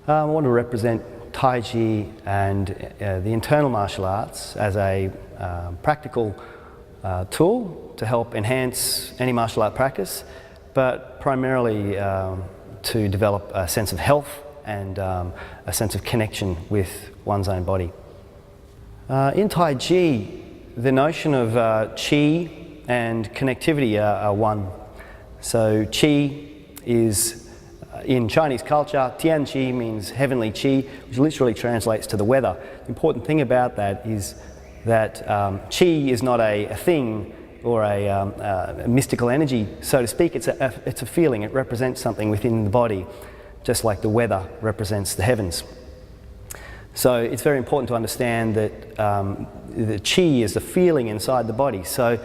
I want to represent Tai Chi and the internal martial arts as a practical tool to help enhance any martial art practice, but primarily to develop a sense of health and a sense of connection with one's own body. In Tai Chi, the notion of Qi and connectivity are one. So Qi is, in Chinese culture, Tian Qi means heavenly Qi, which literally translates to the weather. The important thing about that is that Qi is not a thing or a mystical energy, so to speak. It's a feeling. It represents something within the body, just like the weather represents the heavens. So it's very important to understand that the Qi is the feeling inside the body. So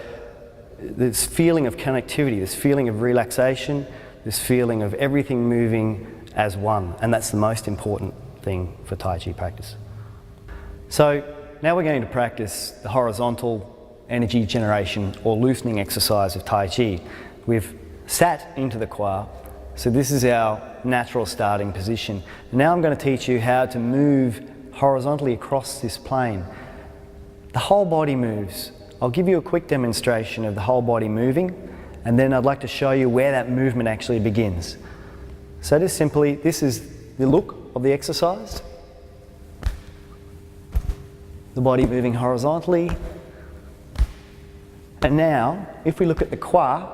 this feeling of connectivity, this feeling of relaxation, this feeling of everything moving as one, and that's the most important thing for Tai Chi practice. So now we're going to practice the horizontal energy generation or loosening exercise of Tai Chi. We've sat into the Kwa, so this is our natural starting position. Now I'm going to teach you how to move horizontally across this plane. The whole body moves. I'll give you a quick demonstration of the whole body moving, and then I'd like to show you where that movement actually begins. So just simply, this is the look of the exercise. The body moving horizontally. And now, if we look at the Kwa,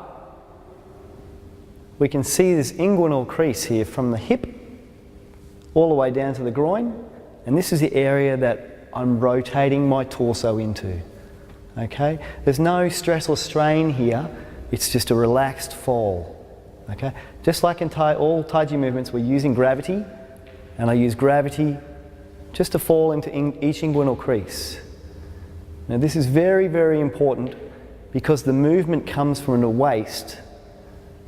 we can see this inguinal crease here from the hip all the way down to the groin, and this is the area that I'm rotating my torso into. Okay? There's no stress or strain here, it's just a relaxed fall. Okay? Just like in all Tai Chi movements, we're using gravity, and I use gravity just to fall into each inguinal crease. Now this is very, very important because the movement comes from the waist,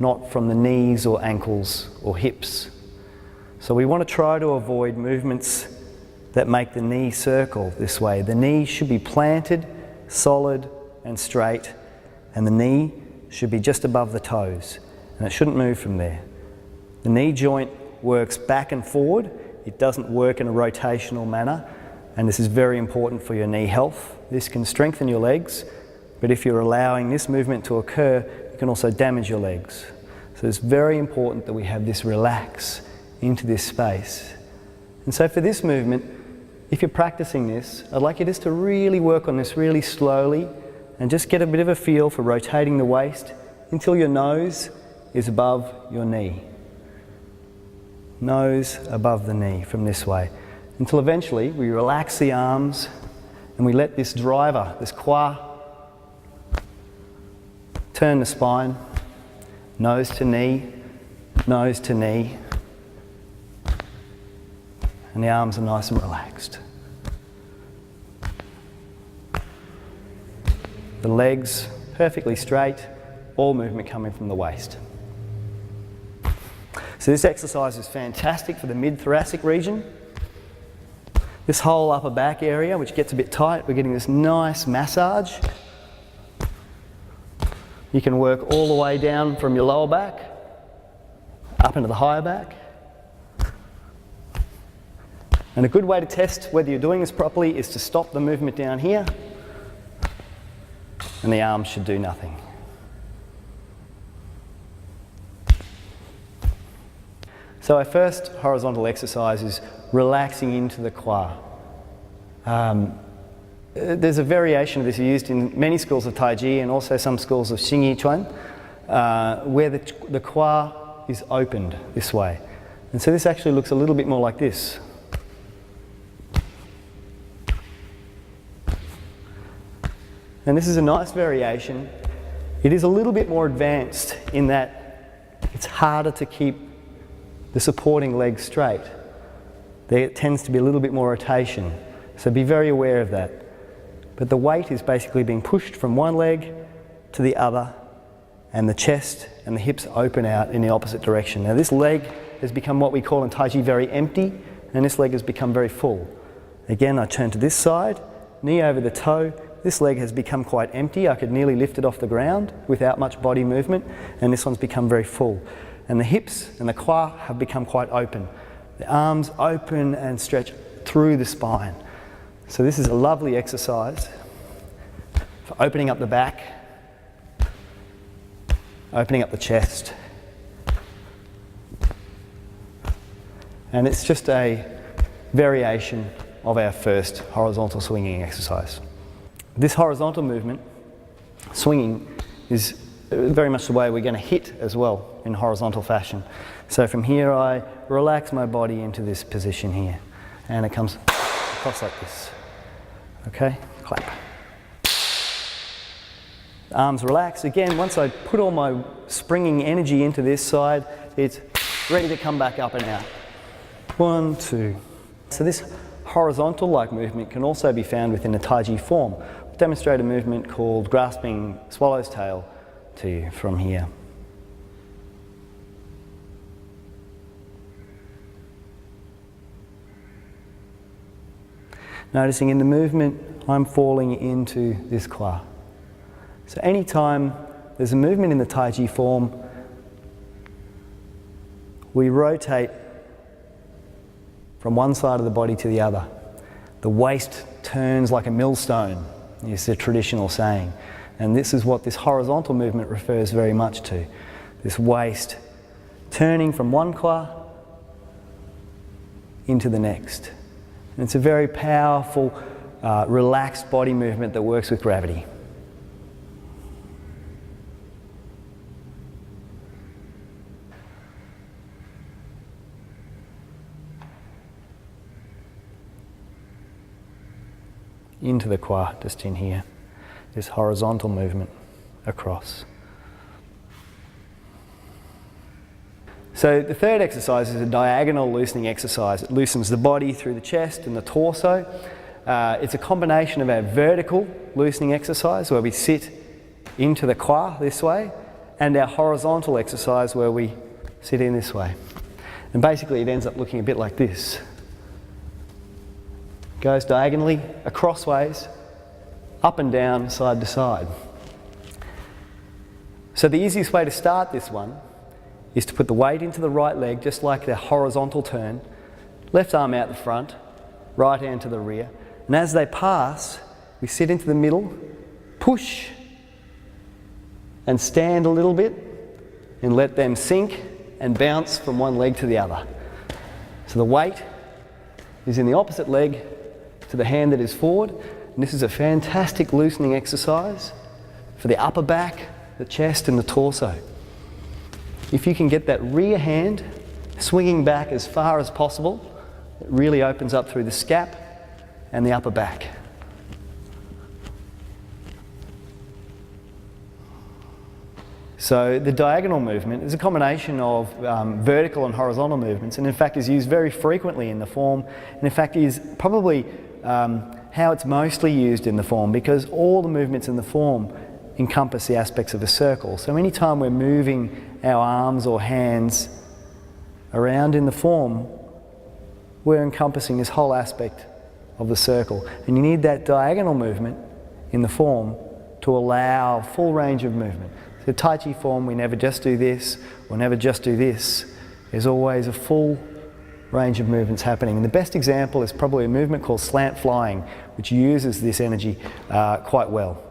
not from the knees or ankles or hips. So we want to try to avoid movements that make the knee circle this way. The knee should be planted, solid and straight, and the knee should be just above the toes, and it shouldn't move from there. The knee joint works back and forward. It doesn't work in a rotational manner, and this is very important for your knee health. This can strengthen your legs, but if you're allowing this movement to occur, it can also damage your legs. So it's very important that we have this relax into this space. And so for this movement, if you're practicing this, I'd like you just to really work on this really slowly and just get a bit of a feel for rotating the waist until your nose is above your knee. Nose above the knee from this way. Until eventually we relax the arms and we let this driver, this Kwa, turn the spine, nose to knee, and the arms are nice and relaxed. The legs perfectly straight, all movement coming from the waist. So this exercise is fantastic for the mid-thoracic region. This whole upper back area, which gets a bit tight, we're getting this nice massage. You can work all the way down from your lower back, up into the higher back. And a good way to test whether you're doing this properly is to stop the movement down here, and the arms should do nothing. So our first horizontal exercise is relaxing into the Kwa. There's a variation of this used in many schools of Tai Chi and also some schools of Xing Yi Chuan, where the Kwa is opened this way. And so this actually looks a little bit more like this. And this is a nice variation. It is a little bit more advanced in that it's harder to keep the supporting leg straight. There tends to be a little bit more rotation, so be very aware of that. But the weight is basically being pushed from one leg to the other, and the chest and the hips open out in the opposite direction. Now this leg has become what we call in Tai Chi very empty, and this leg has become very full. Again, I turn to this side, knee over the toe. This leg has become quite empty. I could nearly lift it off the ground without much body movement, and this one's become very full. And the hips and the Kwa have become quite open. The arms open and stretch through the spine. So this is a lovely exercise for opening up the back, opening up the chest. And it's just a variation of our first horizontal swinging exercise. This horizontal movement, swinging, is very much the way we're going to hit as well in horizontal fashion. So from here I relax my body into this position here, and it comes across like this. Okay, clap. The arms relax. Again, once I put all my springing energy into this side, it's ready to come back up and out. 1, 2. So this horizontal-like movement can also be found within a Tai Chi form. I'll demonstrate a movement called grasping swallow's tail to you from here. Noticing in the movement, I'm falling into this kwa. So anytime there's a movement in the Tai Chi form, we rotate from one side of the body to the other. The waist turns like a millstone, is the traditional saying. And this is what this horizontal movement refers very much to. This waist turning from one kwa into the next. And it's a very powerful, relaxed body movement that works with gravity. Into the kwa, just in here. This horizontal movement across. So the third exercise is a diagonal loosening exercise. It loosens the body through the chest and the torso. It's a combination of our vertical loosening exercise where we sit into the kwa this way, and our horizontal exercise where we sit in this way. And basically it ends up looking a bit like this. Goes diagonally, across ways, up and down, side to side. So the easiest way to start this one is to put the weight into the right leg, just like the horizontal turn, left arm out the front, right hand to the rear, and as they pass, we sit into the middle, push, and stand a little bit, and let them sink and bounce from one leg to the other. So the weight is in the opposite leg to the hand that is forward, and this is a fantastic loosening exercise for the upper back, the chest and the torso. If you can get that rear hand swinging back as far as possible, it really opens up through the scap and the upper back. So the diagonal movement is a combination of vertical and horizontal movements, and in fact is used very frequently in the form, and in fact is probably how it's mostly used in the form, because all the movements in the form encompass the aspects of a circle. So anytime we're moving our arms or hands around in the form, we're encompassing this whole aspect of the circle. And you need that diagonal movement in the form to allow full range of movement. The Tai Chi form, we never just do this, or never just do this. There's always a full range of movements happening. And the best example is probably a movement called slant flying, which uses this energy quite well.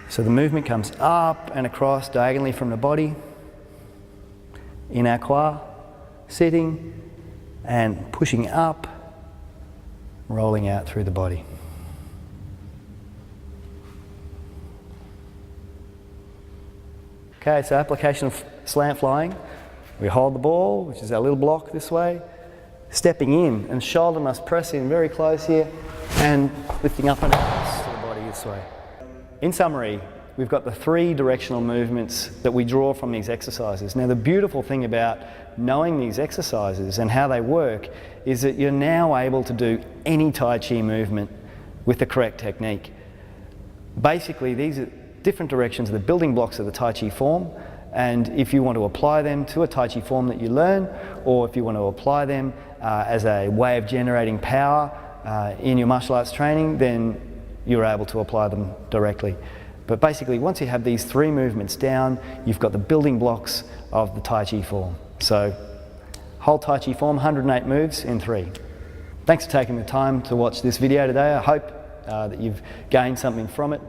So the movement comes up and across diagonally from the body, in our kwa, sitting and pushing up, rolling out through the body. Okay, so application of slant flying. We hold the ball, which is our little block this way, stepping in, and shoulder must press in very close here, and lifting up and across to the body this way. In summary, we've got the 3 directional movements that we draw from these exercises. Now the beautiful thing about knowing these exercises and how they work is that you're now able to do any Tai Chi movement with the correct technique. Basically, these are different directions of the building blocks of the Tai Chi form, And if you want to apply them to a Tai Chi form that you learn, or if you want to apply them as a way of generating power in your martial arts training, then you're able to apply them directly. But basically, once you have these 3 movements down, you've got the building blocks of the Tai Chi form. So, whole Tai Chi form, 108 moves in 3. Thanks for taking the time to watch this video today. I hope that you've gained something from it.